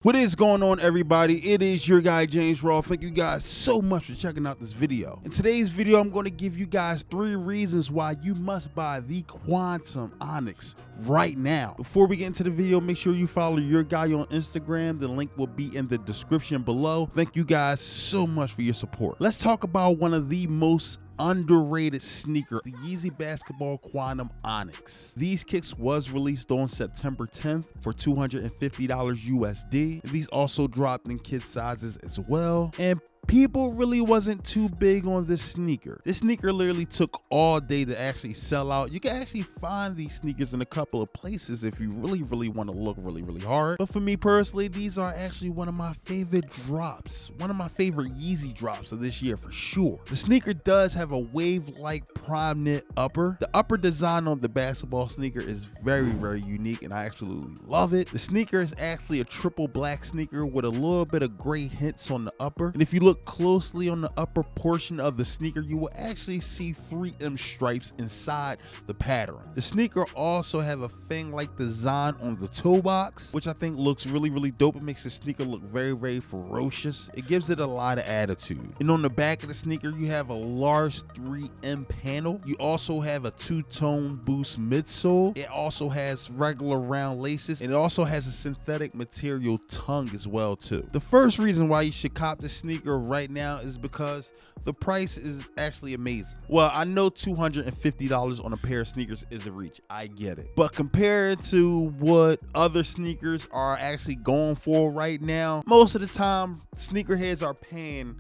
What is going on, everybody? It is your guy James Raw. Thank you guys so much for checking out this video. In today's video, I'm going to give you guys 3 reasons why you must buy the Qntm Onyx right now. Before we get into the video, make sure you follow your guy on Instagram. The link will be in the description below. Thank you guys so much for your support. Let's talk about one of the most underrated sneaker, the Yeezy Basketball Qntm Onyx. These kicks was released on September 10th for $250 USD. These also dropped in kid sizes as well, and people really wasn't too big on this sneaker. This sneaker literally took all day to actually sell out. You can actually find these sneakers in a couple of places if you really want to look really hard. But for me personally, these are actually one of my favorite drops, one of my favorite Yeezy drops of this year for sure. The sneaker does have a wave-like prime knit upper. The upper design on the basketball sneaker is very unique, and I absolutely love it. The sneaker is actually a triple black sneaker with a little bit of gray hints on the upper, and if you look closely on the upper portion of the sneaker, you will actually see 3M stripes inside the pattern. The sneaker also have a fang-like design on the toe box, which I think looks really dope. It makes the sneaker look very ferocious. It gives it a lot of attitude. And on the back of the sneaker, you have a large 3M panel. You also have a 2-tone boost midsole. It also has regular round laces, and it also has a synthetic material tongue as well too. The first reason why you should cop this sneaker right now is because the price is actually amazing. Well, I know $250 on a pair of sneakers is a reach, I get it, but compared to what other sneakers are actually going for right now, most of the time sneakerheads are paying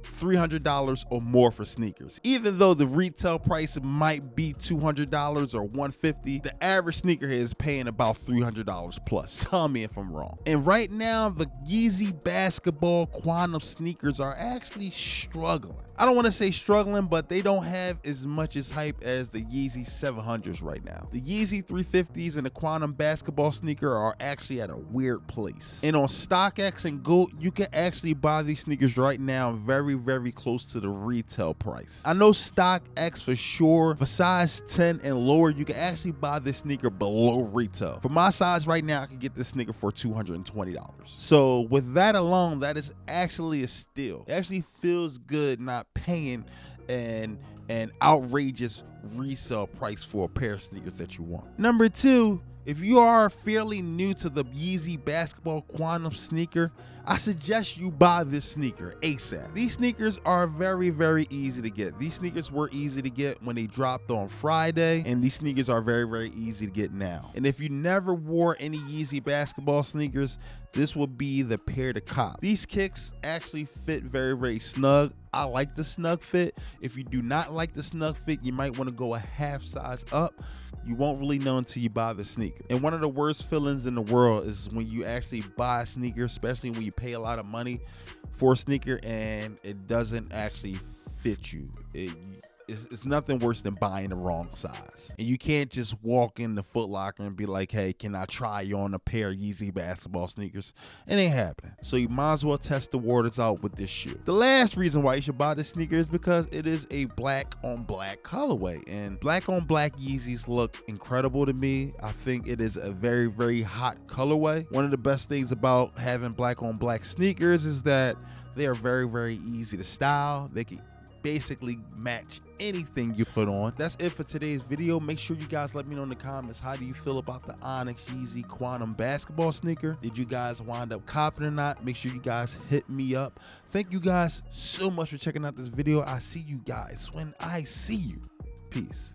$300 or more for sneakers. Even though the retail price might be $200 or $150, the average sneakerhead is paying about $300 plus. Tell me if I'm wrong. And right now, the Yeezy Basketball Qntm sneakers are actually struggling. I don't want to say struggling, but they don't have as much as hype as the Yeezy 700s right now. The Yeezy 350s and the Qntm Basketball sneaker are actually at a weird place. And on StockX and GOAT, you can actually buy these sneakers right now very close to the retail price. I know StockX for sure, for size 10 and lower, you can actually buy this sneaker below retail. For my size right now, I can get this sneaker for $220. So with that alone, that is actually a steal. It actually feels good not paying an outrageous resale price for a pair of sneakers that you want. Number 2, if you are fairly new to the Yeezy Basketball Qntm sneaker, I suggest you buy this sneaker ASAP. These sneakers are very easy to get. These sneakers were easy to get when they dropped on Friday, and these sneakers are very easy to get now. And if you never wore any Yeezy basketball sneakers, this would be the pair to cop. These kicks actually fit very snug. I like the snug fit. If you do not like the snug fit, you might want to go a half size up. You won't really know until you buy the sneaker. And one of the worst feelings in the world is when you actually buy a sneaker, especially when you pay a lot of money for a sneaker and it doesn't actually fit you. It's nothing worse than buying the wrong size. And you can't just walk in the Foot Locker and be like, hey, can I try you on a pair of Yeezy basketball sneakers? It ain't happening. So you might as well test the waters out with this shoe. The last reason why you should buy this sneaker is because it is a black on black colorway. And black on black Yeezys look incredible to me. I think it is a very hot colorway. One of the best things about having black on black sneakers is that they are very easy to style. They can basically match anything you put on. That's it for today's video. Make sure you guys let me know in the comments, how do you feel about the Onyx Yeezy Qntm basketball sneaker? Did you guys wind up copping or not? Make sure you guys hit me up. Thank you guys so much for checking out this video. I see you guys when I see you. Peace.